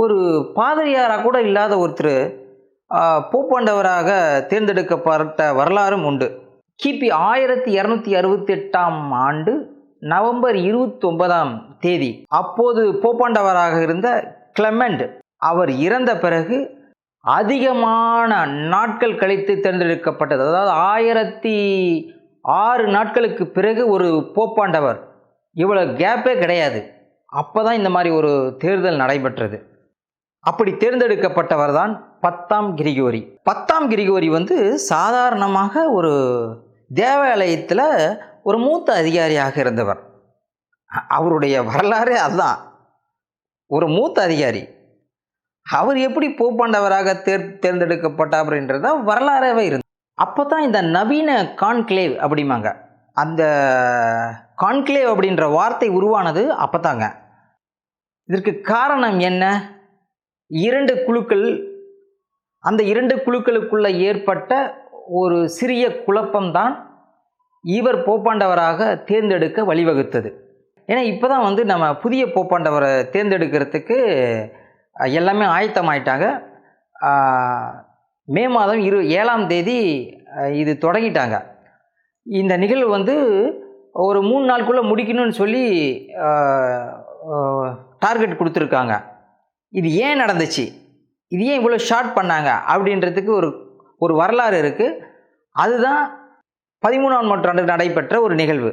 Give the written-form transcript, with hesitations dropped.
ஒரு பாதிரியாராக கூட இல்லாத ஒருத்தர் போப்பாண்டவராக தேர்ந்தெடுக்கப்பட்ட வரலாறும் உண்டு. கிபி 1268ஆம் ஆண்டு நவம்பர் 29ஆம் தேதி அப்போது போப்பாண்டவராக இருந்த கிளெமெண்ட் அவர் இறந்த பிறகு அதிகமான நாட்கள் கழித்து தேர்ந்தெடுக்கப்பட்டது. அதாவது 1006 நாட்களுக்கு பிறகு ஒரு போப்பாண்டவர், இவ்வளோ கேப்பே கிடையாது. அப்போ தான் இந்த மாதிரி ஒரு தேர்தல் நடைபெற்றது. அப்படி தேர்ந்தெடுக்கப்பட்டவர் தான் 10ஆம் கிரிகோரி. 10ஆம் கிரிகோரி சாதாரணமாக ஒரு தேவாலயத்தில் ஒரு மூத்த அதிகாரியாக இருந்தவர். அவருடைய வரலாறு அதுதான், ஒரு மூத்த அதிகாரி. அவர் எப்படி போப்பாண்டவராக தேர்ந்தெடுக்கப்பட்டார் அப்படின்றத வரலாறாகவே இருந்தது. அப்போ தான் இந்த நவீன கான்க்ளேவ் அப்படிம்பாங்க. அந்த கான்க்ளேவ் அப்படின்ற வார்த்தை உருவானது அப்போ தாங்க. இதற்கு காரணம் என்ன? 2 குழுக்கள், அந்த 2 குழுக்களுக்குள்ள ஏற்பட்ட ஒரு சிறிய குழப்பம்தான் இவர் போப்பாண்டவராக தேர்ந்தெடுக்க வழிவகுத்தது. ஏன்னா இப்போ தான் நம்ம புதிய போப்பாண்டவரை தேர்ந்தெடுக்கிறதுக்கு எல்லாமே ஆயத்தமாயிட்டாங்க. மே மாதம் 7ஆம் தேதி இது தொடங்கிட்டாங்க. இந்த நிகழ்வு ஒரு 3 நாளுக்குள்ளே முடிக்கணும்னு சொல்லி டார்கெட் கொடுத்துருக்காங்க. இது ஏன் நடந்துச்சு, இது ஏன் இவ்வளோ ஷார்ட் பண்ணாங்க அப்படின்றதுக்கு ஒரு வரலாறு இருக்குது. அதுதான் 13ஆம் நூற்றாண்டு நடைபெற்ற ஒரு நிகழ்வு.